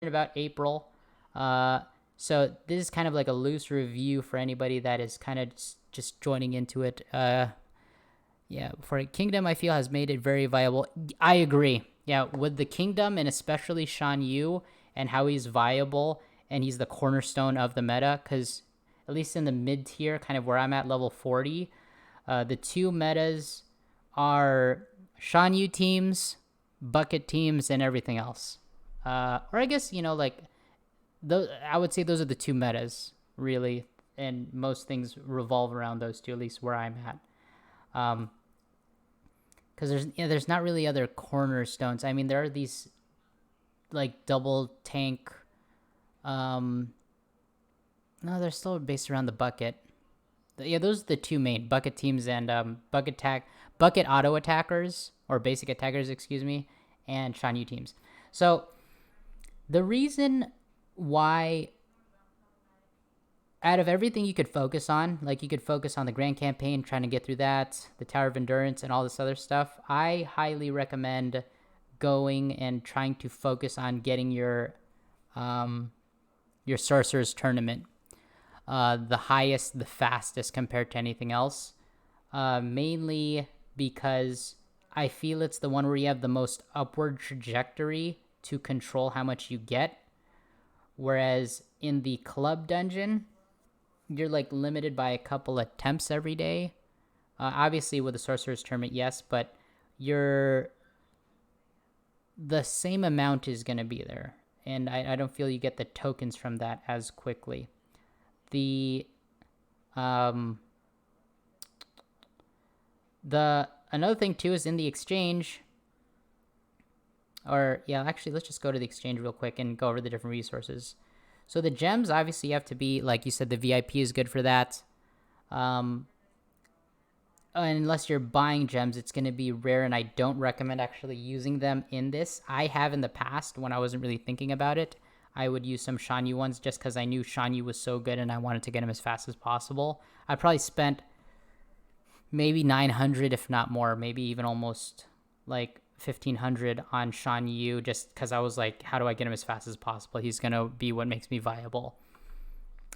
about April. So this is kind of like a loose review for anybody that is kind of just joining into it. Yeah, for Kingdom, I feel has made it very viable. I agree. Yeah, with the Kingdom and especially Shan Yu and how he's viable and he's the cornerstone of the meta, because at least in the mid tier, kind of where I'm at, level 40, the two metas are Shan Yu teams, bucket teams, and everything else. Or I guess, like, I would say those are the two metas, really, and most things revolve around those two, at least where I'm at. Because there's not really other cornerstones. I mean, there are these like double tank. No, they're still based around the bucket. Yeah, those are the two main bucket teams and bucket auto attackers or basic attackers, excuse me, and Shan Yu teams. So the reason why, out of everything you could focus on, like you could focus on the grand campaign, trying to get through that, the Tower of Endurance, and all this other stuff, I highly recommend going and trying to focus on getting your Sorcerer's tournament, the highest, the fastest compared to anything else. Mainly because I feel it's the one where you have the most upward trajectory to control how much you get. Whereas in the club dungeon, you're like limited by a couple attempts every day. Obviously with the Sorcerer's Tournament, yes, but the same amount is going to be there. And I don't feel you get the tokens from that as quickly. Another thing too is in the exchange, or yeah, actually let's just go to the exchange real quick and go over the different resources. So the gems, obviously you have to be, like you said, the VIP is good for that. Unless you're buying gems, it's going to be rare, and I don't recommend actually using them in this. I have in the past when I wasn't really thinking about it. I would use some Shan Yu ones just because I knew Shan Yu was so good and I wanted to get him as fast as possible. I probably spent maybe 900, if not more, maybe even almost like 1500 on Shan Yu, just because I was like, how do I get him as fast as possible? He's going to be what makes me viable.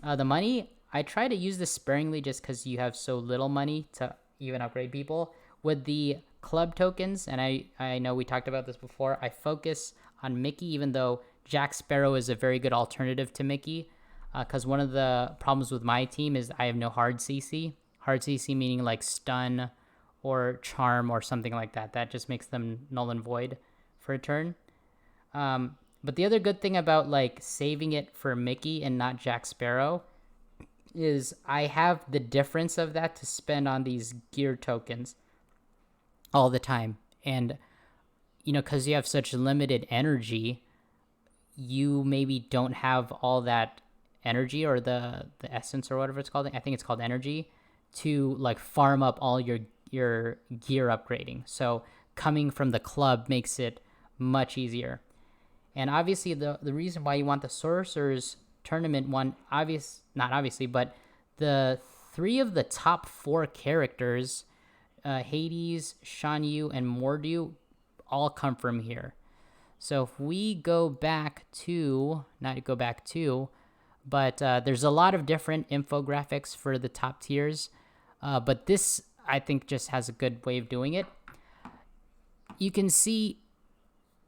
The money, I try to use this sparingly just because you have so little money to even upgrade people. With the club tokens, and I know we talked about this before, I focus on Mickey, even though Jack Sparrow is a very good alternative to Mickey, because one of the problems with my team is I have no hard CC. Hard CC meaning like stun or charm or something like that. That just makes them null and void for a turn. But the other good thing about like saving it for Mickey and not Jack Sparrow is I have the difference of that to spend on these gear tokens all the time. And, because you have such limited energy, you maybe don't have all that energy or the essence or whatever it's called. I think it's called energy to like farm up all your gear upgrading. So coming from the club makes it much easier. And obviously the reason why you want the Sorcerer's Tournament one, not obviously, but the 3 of the top 4 characters, Hades, Shan Yu, and Mordu, all come from here. So if we go back to, but there's a lot of different infographics for the top tiers, but this I think just has a good way of doing it. You can see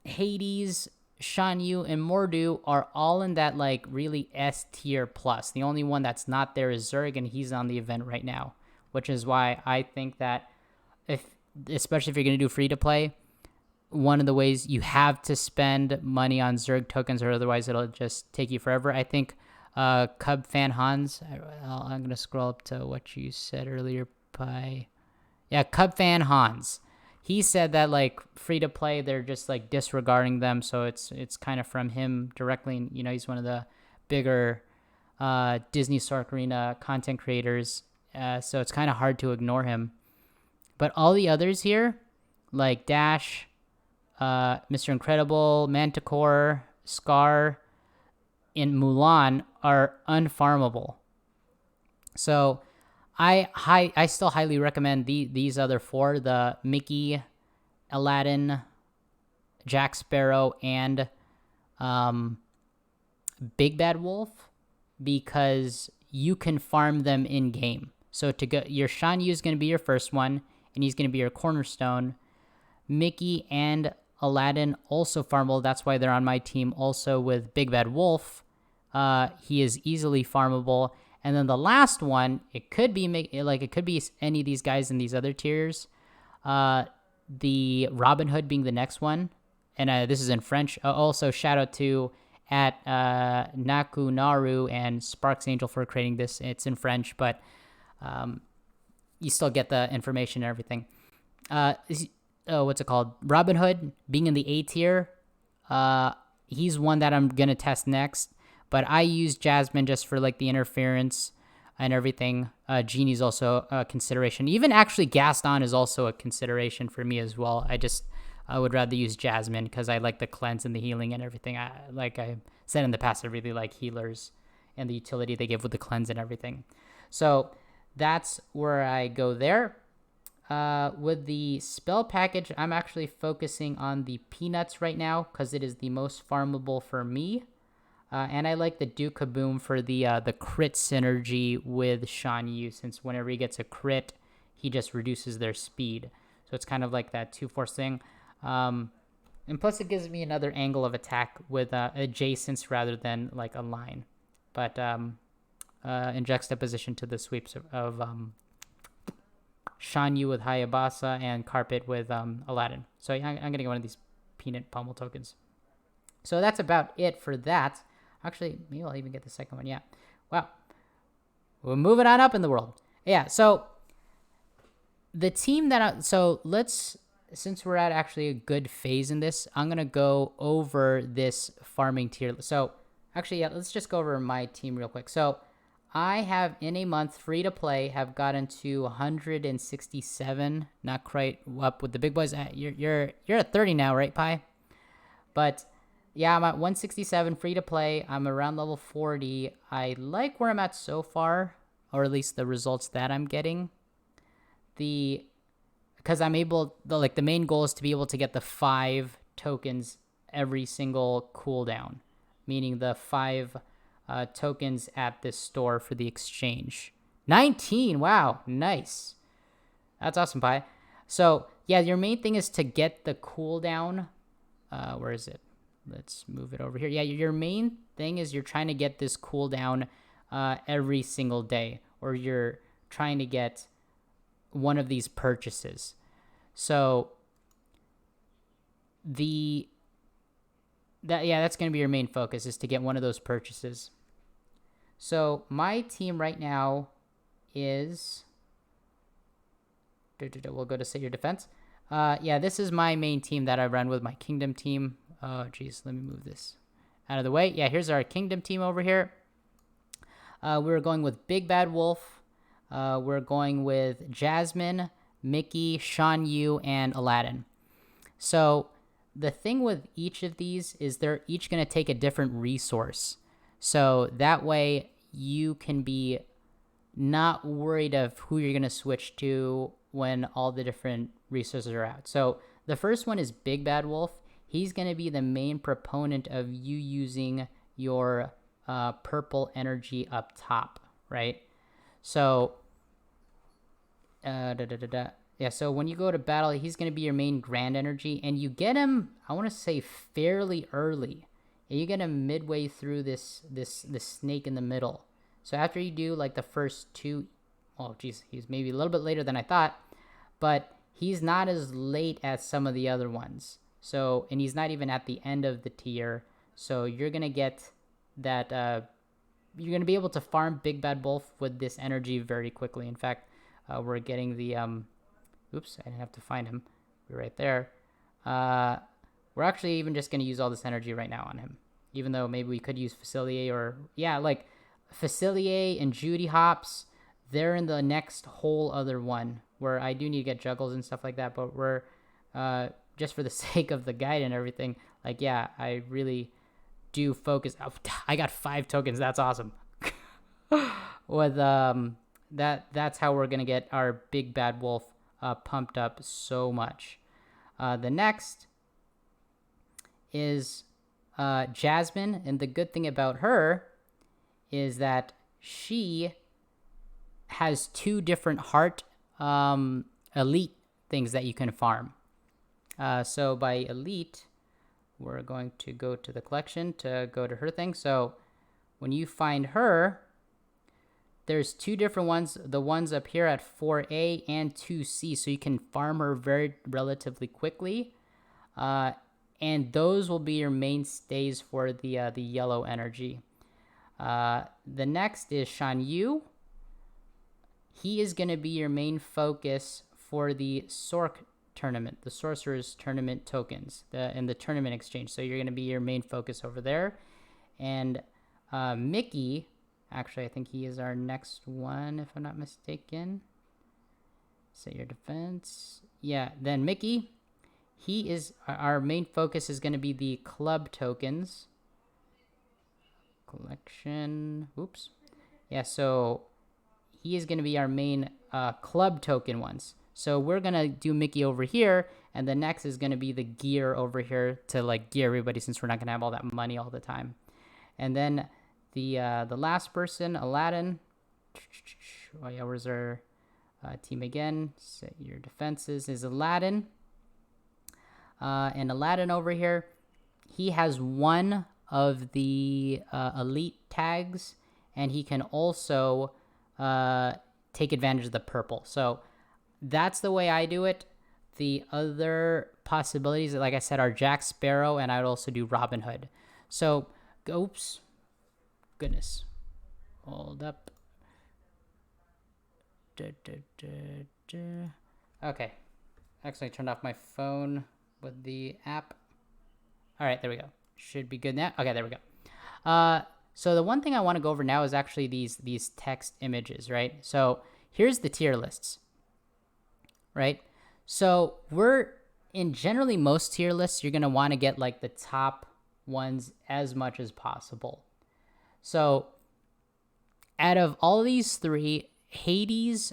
Hades, Shan Yu, and Mordu are all in that like really S tier plus. The only one that's not there is Zerg, and he's on the event right now, which is why I think that especially if you're going to do free to play, one of the ways you have to spend money on Zerg tokens, or otherwise it'll just take you forever. I think Cub Fan Hans, I'm going to scroll up to what you said earlier. Cub Fan Hans. He said that like free to play, they're just like disregarding them. So it's kind of from him directly. He's one of the bigger Disney Sark Arena content creators. So it's kind of hard to ignore him. But all the others here, like Dash, Mr. Incredible, Manticore, Scar, and Mulan, are unfarmable. So I still highly recommend these other 4, the Mickey, Aladdin, Jack Sparrow, and Big Bad Wolf because you can farm them in game. So to go, your Shan Yu is going to be your first one, and he's going to be your cornerstone. Mickey and Aladdin also farmable. That's why they're on my team. Also with Big Bad Wolf, he is easily farmable. And then the last one, it could be any of these guys in these other tiers. The Robin Hood being the next one, and this is in French. Also, shout out to at Nakunaru and Sparks Angel for creating this. It's in French, but you still get the information and everything. What's it called? Robin Hood being in the A tier. He's one that I'm gonna test next, but I use Jasmine just for like the interference and everything. Genie's also a consideration. Even actually Gaston is also a consideration for me as well. I would rather use Jasmine because I like the cleanse and the healing and everything. Like I said in the past, I really like healers and the utility they give with the cleanse and everything. So that's where I go there. With the spell package, I'm actually focusing on the Peanuts right now because it is the most farmable for me. And I like the Duke Kaboom for the crit synergy with Shan Yu, since whenever he gets a crit, he just reduces their speed. So it's kind of like that 2-force thing. And plus it gives me another angle of attack with adjacents rather than like a line. But in juxtaposition to the sweeps of Shan Yu with Hayabasa and Carpet with Aladdin. So I'm going to get one of these Peanut Pummel tokens. So that's about it for that. Actually, maybe I'll even get the second one. Yeah. Wow. We're moving on up in the world. Yeah. So the team since we're at actually a good phase in this, I'm going to go over this farming tier. So actually, yeah, let's just go over my team real quick. So I have in a month free to play have gotten to 167, not quite up with the big boys. You're at 30 now, right, Pi? But yeah, I'm at 167 free to play. I'm around level 40. I like where I'm at so far, or at least the results that I'm getting. Because I'm able, the main goal is to be able to get the 5 tokens every single cooldown, meaning the 5 tokens at this store for the exchange. 19, wow, nice. That's awesome, Pi. So yeah, your main thing is to get the cooldown. Where is it? Let's move it over here. Yeah, your main thing is you're trying to get this cooldown every single day, or you're trying to get one of these purchases. So that's going to be your main focus, is to get one of those purchases. So my team right now is, we'll go to say your defense. Yeah, this is my main team that I run with, my kingdom team. Oh, geez, let me move this out of the way. Yeah, here's our kingdom team over here. We're going with Big Bad Wolf. We're going with Jasmine, Mickey, Shan Yu, and Aladdin. So the thing with each of these is they're each going to take a different resource. So that way you can be not worried of who you're going to switch to when all the different resources are out. So the first one is Big Bad Wolf. He's going to be the main proponent of you using your purple energy up top, right? So, yeah, so when you go to battle, he's going to be your main grand energy, and you get him, I want to say, fairly early. And you get him midway through this snake in the middle. So after you do like the first 2, oh geez, he's maybe a little bit later than I thought, but he's not as late as some of the other ones. So, and he's not even at the end of the tier. So you're going to get that, you're going to be able to farm Big Bad Wolf with this energy very quickly. In fact, we're getting the, oops, I didn't have to find him. We're right there. We're actually even just going to use all this energy right now on him. Even though maybe we could use Facilier or, yeah, like Facilier and Judy Hops, they're in the next whole other one where I do need to get juggles and stuff like that. But we're, just for the sake of the guide and everything, like, yeah, I really do focus. Oh, I got 5 tokens. That's awesome. With that's how we're gonna get our Big Bad Wolf pumped up so much. The next is Jasmine, and the good thing about her is that she has 2 different heart elite things that you can farm. So by elite, we're going to go to the collection to go to her thing. So when you find her, there's 2 different ones, the ones up here at 4A and 2C, so you can farm her very relatively quickly. And those will be your mainstays for the yellow energy. The next is Shan. He is going to be your main focus for the Sorc tournament, the Sorcerer's tournament tokens, in the tournament exchange. So you're going to be your main focus over there. And Mickey, actually, I think he is our next one, if I'm not mistaken. Set your defense. Yeah, then Mickey, he is, our main focus is going to be the club tokens. Collection, oops. Yeah, so he is going to be our main club token ones. So we're going to do Mickey over here, and the next is going to be the gear over here to like gear everybody, since we're not going to have all that money all the time. And then the last person, Aladdin. Oh yeah, where's our team again? Set your defenses, is Aladdin. And Aladdin over here, he has 1 of the elite tags, and he can also take advantage of the purple. So that's the way I do it. The other possibilities, like I said, are Jack Sparrow, and I would also do Robin Hood. So, oops. Goodness. Hold up. Okay. Actually, I turned off my phone with the app. All right, there we go. Should be good now. Okay, there we go. So the one thing I want to go over now is actually these text images, right? So here's the tier lists, right? So we're in generally most tier lists, you're going to want to get like the top ones as much as possible. So out of all these 3, Hades,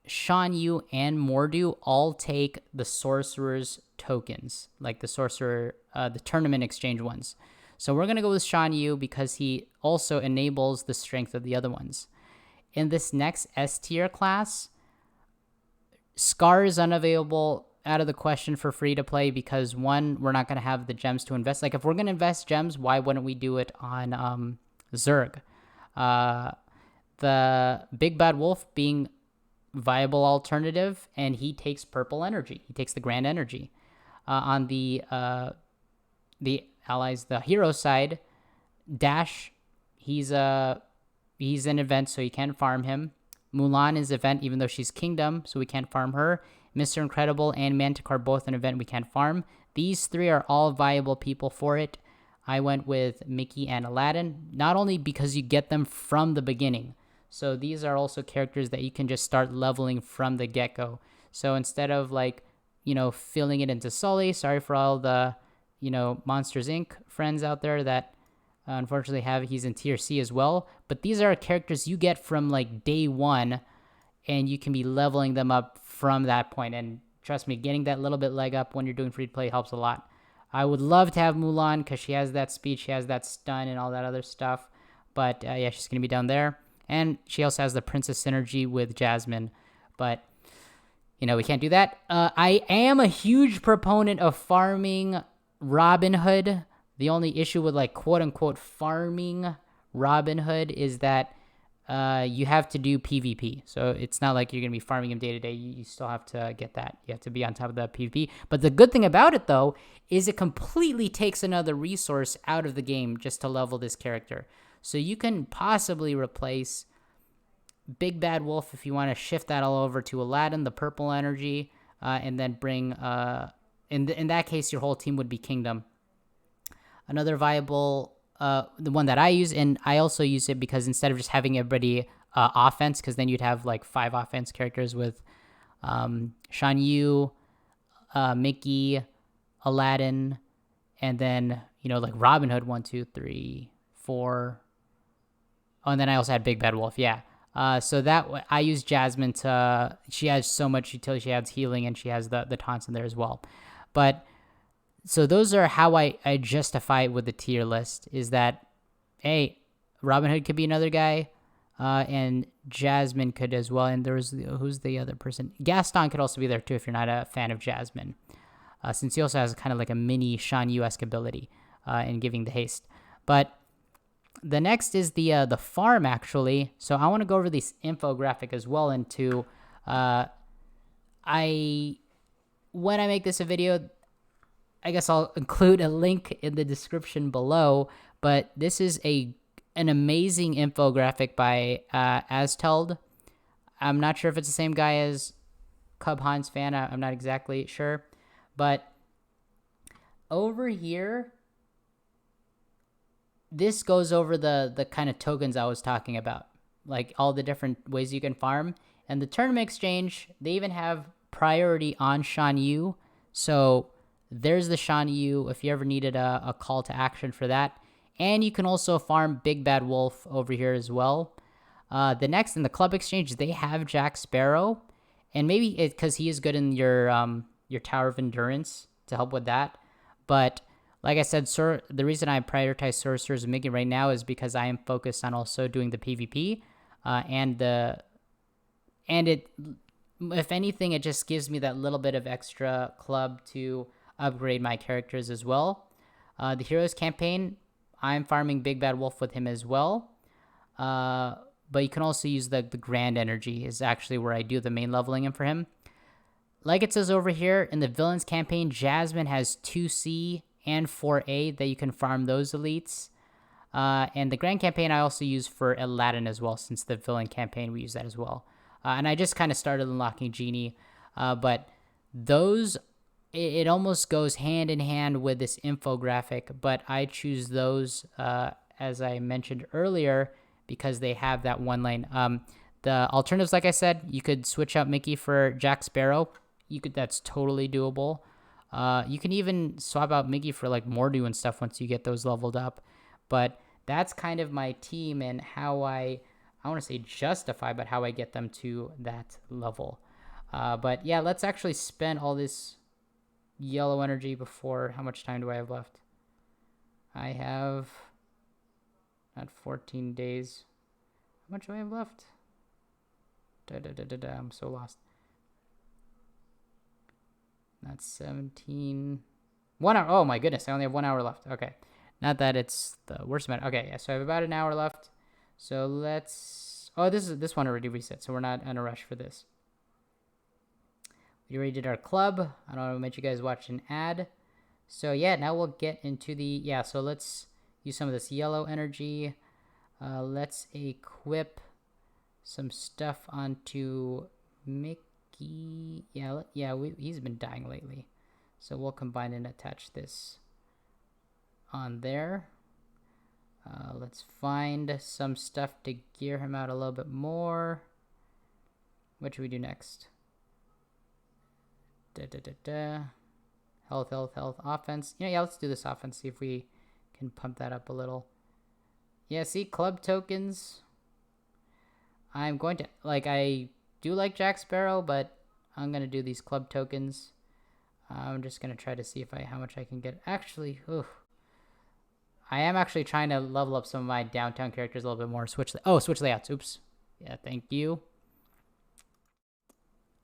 Shan, and Mordu all take the Sorcerer's tokens, like the Sorcerer, the tournament exchange ones. So we're going to go with Shan because he also enables the strength of the other ones. In this next S tier class, Scar is unavailable, out of the question for free to play, because 1, we're not going to have the gems to invest. Like if we're going to invest gems, why wouldn't we do it on Zerg? The Big Bad Wolf being viable alternative, and he takes purple energy. He takes the grand energy. On the allies, the hero side, Dash, he's an event, so you can't farm him. Mulan is event, even though she's kingdom, so we can't farm her. Mr. Incredible and Manticore both an event we can't farm. These 3 are all viable people for it. I went with Mickey and Aladdin, not only because you get them from the beginning. So these are also characters that you can just start leveling from the get-go. So instead of like, filling it into Sully, sorry for all the, Monsters Inc. friends out there that unfortunately he's in tier C as well. But these are characters you get from like day 1, and you can be leveling them up from that point. And trust me, getting that little bit leg up when you're doing free to play helps a lot. I would love to have Mulan because she has that speed, she has that stun and all that other stuff. But yeah, she's going to be down there. And she also has the Princess Synergy with Jasmine. But, we can't do that. I am a huge proponent of farming Robin Hood. The only issue with like quote-unquote farming Robin Hood is that you have to do PvP. So it's not like you're going to be farming him day to day. You still have to get that. You have to be on top of the PvP. But the good thing about it, though, is it completely takes another resource out of the game just to level this character. So you can possibly replace Big Bad Wolf if you want to shift that all over to Aladdin, the purple energy, and then bring, in that case, your whole team would be Kingdom. Another viable, the one that I use, and I also use it because instead of just having everybody offense, because then you'd have like 5 offense characters with Shan, Mickey, Aladdin, and then, like Robin Hood, 1, 2, 3, 4. Oh, and then I also had Big Bad Wolf, yeah. So that I use Jasmine she has so much utility. She has healing, and she has the taunts in there as well. But So those are how I justify it with the tier list, is that, hey, Robin Hood could be another guy, and Jasmine could as well. And who's the other person? Gaston could also be there too if you're not a fan of Jasmine, since he also has kind of like a mini Shan Yu-esque ability in giving the haste. But the next is the farm, actually. So I want to go over this infographic as well. Into when I make this a video, I guess I'll include a link in the description below. But this is an amazing infographic by Asteld. I'm not sure if it's the same guy as Cub Hans fan. I'm not exactly sure. But over here, this goes over the kind of tokens I was talking about, like all the different ways you can farm. And the tournament exchange, they even have priority on Shan Yu. So there's the Shan Yu if you ever needed a call to action for that. And you can also farm Big Bad Wolf over here as well. The next in the club exchange, they have Jack Sparrow. And maybe because he is good in your Tower of Endurance to help with that. But like I said, the reason I prioritize Sorcerers and Mickey right now is because I am focused on also doing the PvP. If anything, it just gives me that little bit of extra club to upgrade my characters as well. The Heroes campaign, I'm farming Big Bad Wolf with him as well. But you can also use the Grand Energy is actually where I do the main leveling in for him. Like it says over here, in the Villains campaign, Jasmine has 2C and 4A that you can farm those elites. And the Grand campaign I also use for Aladdin as well, since the Villain campaign we use that as well. And I just kind of started unlocking Genie. But those, it almost goes hand in hand with this infographic, but I choose those, as I mentioned earlier, because they have that one lane. The alternatives, like I said, you could switch out Mickey for Jack Sparrow. That's totally doable. You can even swap out Mickey for like Mordu and stuff once you get those leveled up. But that's kind of my team and how I want to say justify, but how I get them to that level. But yeah, let's actually spend all this yellow energy before. How much time do I have left? I have at 14 days. How much do I have left? I'm so lost. That's 17. 1 hour. Oh my goodness, I only have 1 hour left. Okay. Not that it's the worst amount. Okay, yeah, so I have about an hour left. So let's... Oh, this one already reset, so we're not in a rush for this. We already did our club. I don't want to make you guys watch an ad. So yeah, now we'll get into the... Yeah, so let's use some of this yellow energy. Let's equip some stuff onto Mickey. Yeah, he's been dying lately. So we'll combine and attach this on there. Let's find some stuff to gear him out a little bit more. What should we do next? Health, offense. Yeah, let's do this offense. See if we can pump that up a little. Yeah, see, club tokens. I'm going to, I do like Jack Sparrow, but I'm going to do these club tokens. I'm just going to try to see how much I can get. Actually, I am actually trying to level up some of my downtown characters a little bit more. Switch layouts. Oops. Yeah, thank you.